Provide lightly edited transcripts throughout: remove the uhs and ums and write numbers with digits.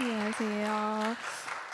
안녕하세요.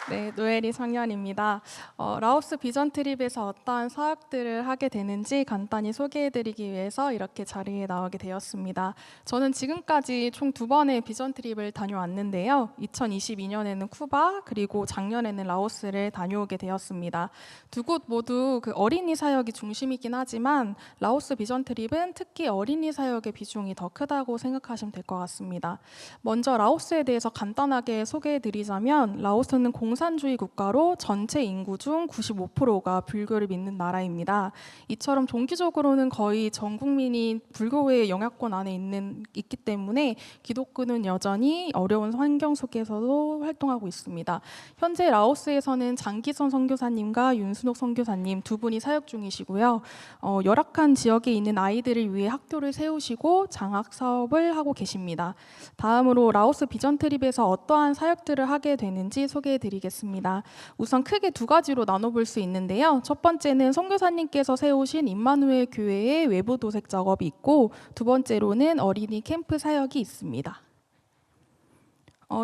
네, 노엘이 청년입니다. 라오스 비전 트립에서 어떠한 사역들을 하게 되는지 간단히 소개해드리기 위해서 이렇게 자리에 나오게 되었습니다. 저는 지금까지 총 2번의 비전 트립을 다녀왔는데요. 2022년에는 쿠바, 그리고 작년에는 라오스를 다녀오게 되었습니다. 두 곳 모두 그 어린이 사역이 중심이긴 하지만 라오스 비전 트립은 특히 어린이 사역의 비중이 더 크다고 생각하시면 될 것 같습니다. 먼저 라오스에 대해서 간단하게 소개해드리자면 라오스는 공산주의 국가로 전체 인구 중 95%가 불교를 믿는 나라입니다. 이처럼 종기적으로는 거의 전 국민이 불교의 영향권 안에 있기 때문에 기독교는 여전히 어려운 환경 속에서도 활동하고 있습니다. 현재 라오스에서는 장기선 선교사님과 윤순옥 선교사님 두 분이 사역 중이시고요. 열악한 지역에 있는 아이들을 위해 학교를 세우시고 장학 사업을 하고 계십니다. 다음으로 라오스 비전 트립에서 어떠한 사역들을 하게 되는지 소개해드리겠습니다. 우선 크게 두 가지로 나눠볼 수 있는데요. 첫 번째는 선교사님께서 세우신 임마누엘 교회의 외부 도색 작업이 있고, 두 번째로는 어린이 캠프 사역이 있습니다.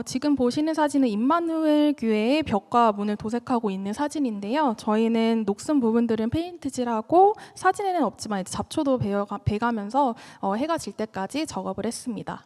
지금 보시는 사진은 임마누엘 교회의 벽과 문을 도색하고 있는 사진인데요. 저희는 녹슨 부분들은 페인트질하고 사진에는 없지만 잡초도 베가면서 해가 질 때까지 작업을 했습니다.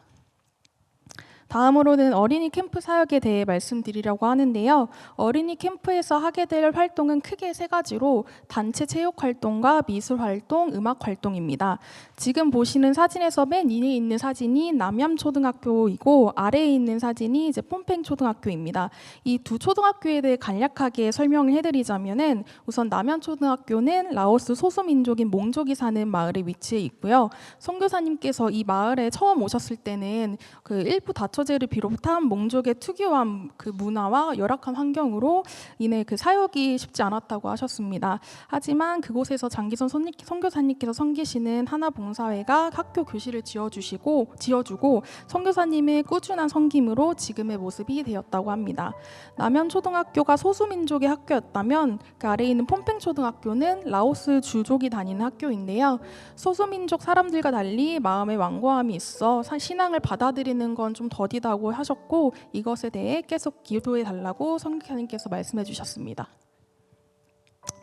다음으로는 어린이 캠프 사역에 대해 말씀드리려고 하는데요. 어린이 캠프에서 하게 될 활동은 크게 세 가지로 단체 체육 활동과 미술 활동, 음악 활동입니다. 지금 보시는 사진에서 맨 위에 있는 사진이 남얌초등학교이고 아래에 있는 사진이 이제 폼팽초등학교입니다. 이 두 초등학교에 대해 간략하게 설명을 해드리자면은 우선 남얌초등학교는 라오스 소수민족인 몽족이 사는 마을에 위치해 있고요. 선교사님께서 이 마을에 처음 오셨을 때는 그 일부 다처제를 비롯한 몽족의 특유한 그 문화와 열악한 환경으로 인해 그 사역이 쉽지 않았다고 하셨습니다. 하지만 그곳에서 장기선 선교사님께서 섬기시는 하나봉사회가 학교 교실을 지어주고 선교사님의 꾸준한 섬김으로 지금의 모습이 되었다고 합니다. 남현초등학교가 소수민족의 학교였다면 그 아래에 있는 폼팽초등학교는 라오스 주족이 다니는 학교인데요. 소수민족 사람들과 달리 마음에 완고함이 있어 신앙을 받아들이는 건 좀 더디다고 하셨고, 이것에 대해 계속 기도해 달라고 선교사님께서 말씀해 주셨습니다.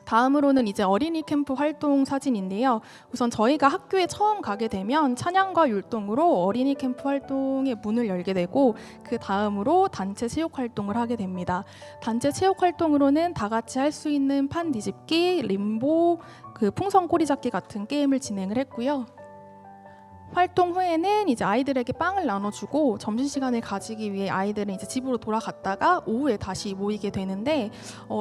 다음으로는 이제 어린이 캠프 활동 사진인데요. 우선 저희가 학교에 처음 가게 되면 찬양과 율동으로 어린이 캠프 활동의 문을 열게 되고, 그 다음으로 단체 체육 활동을 하게 됩니다. 단체 체육 활동으로는 다 같이 할 수 있는 판 뒤집기, 림보, 그 풍선 꼬리잡기 같은 게임을 진행을 했고요. 활동 후에는 이제 아이들에게 빵을 나눠주고 점심시간을 가지기 위해 아이들은 이제 집으로 돌아갔다가 오후에 다시 모이게 되는데,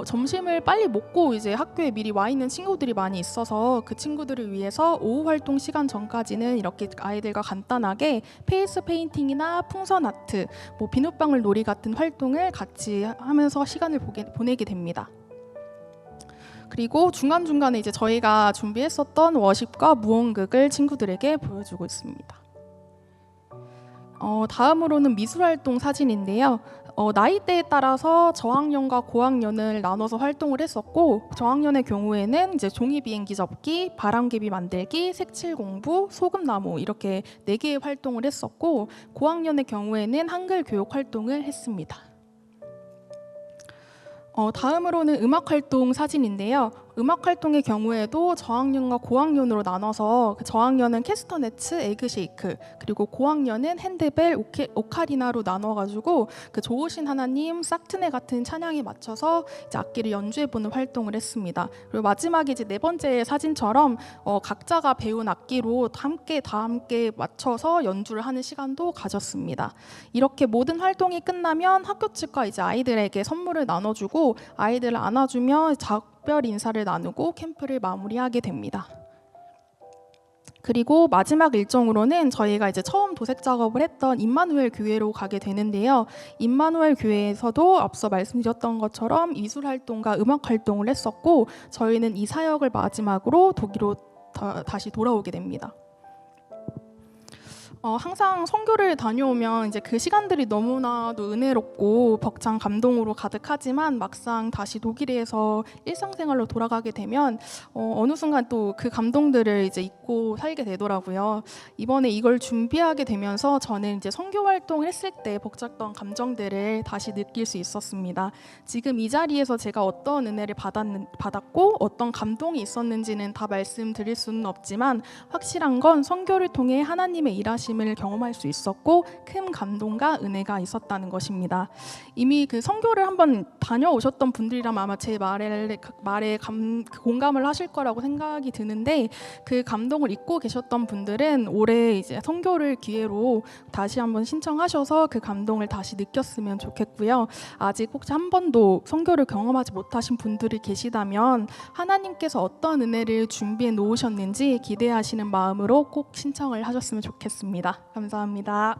점심을 빨리 먹고 이제 학교에 미리 와 있는 친구들이 많이 있어서 그 친구들을 위해서 오후 활동 시간 전까지는 이렇게 아이들과 간단하게 페이스 페인팅이나 풍선 아트, 비눗방울 놀이 같은 활동을 같이 하면서 시간을 보내게 됩니다. 그리고 중간중간에 이제 저희가 준비했었던 워십과 무언극을 친구들에게 보여주고 있습니다. 다음으로는 미술활동 사진인데요. 나이대에 따라서 저학년과 고학년을 나눠서 활동을 했었고, 저학년의 경우에는 이제 종이 비행기 접기, 바람개비 만들기, 색칠 공부, 소금나무 이렇게 4개의 활동을 했었고, 고학년의 경우에는 한글 교육 활동을 했습니다. 다음으로는 음악활동 사진인데요. 음악활동의 경우에도 저학년과 고학년으로 나눠서 저학년은 캐스터네츠, 에그쉐이크, 그리고 고학년은 핸드벨, 오카리나로 나눠가지고 그 좋으신 하나님, 싹트네 같은 찬양에 맞춰서 이제 악기를 연주해보는 활동을 했습니다. 그리고 마지막에 이제 4번째 사진처럼 각자가 배운 악기로 다 함께 맞춰서 연주를 하는 시간도 가졌습니다. 이렇게 모든 활동이 끝나면 학교 측과 이제 아이들에게 선물을 나눠주고 아이들을 안아주며 작별 인사를 나누고 캠프를 마무리하게 됩니다. 그리고 마지막 일정으로는 저희가 이제 처음 도색 작업을 했던 임마누엘 교회로 가게 되는데요. 임마누엘 교회에서도 앞서 말씀드렸던 것처럼 미술 활동과 음악 활동을 했었고, 저희는 이 사역을 마지막으로 독일로 다시 돌아오게 됩니다. 항상 선교를 다녀오면 이제 그 시간들이 너무나도 은혜롭고 벅찬 감동으로 가득하지만 막상 다시 독일에서 일상생활로 돌아가게 되면 어느 순간 또 그 감동들을 이제 잊고 살게 되더라고요. 이번에 이걸 준비하게 되면서 저는 이제 선교 활동을 했을 때 벅찼던 감정들을 다시 느낄 수 있었습니다. 지금 이 자리에서 제가 어떤 은혜를 받았고 어떤 감동이 있었는지는 다 말씀드릴 수는 없지만 확실한 건 선교를 통해 하나님의 일하심을 경험할 수 있었고 큰 감동과 은혜가 있었다는 것입니다. 이미 그 선교를 한번 다녀오셨던 분들이라면 아마 제 말에 공감을 하실 거라고 생각이 드는데 그 감동을 잊고 계셨던 분들은 올해 이제 선교를 기회로 다시 한번 신청하셔서 그 감동을 다시 느꼈으면 좋겠고요. 아직 혹시 한 번도 선교를 경험하지 못하신 분들이 계시다면 하나님께서 어떤 은혜를 준비해 놓으셨는지 기대하시는 마음으로 꼭 신청을 하셨으면 좋겠습니다. 감사합니다.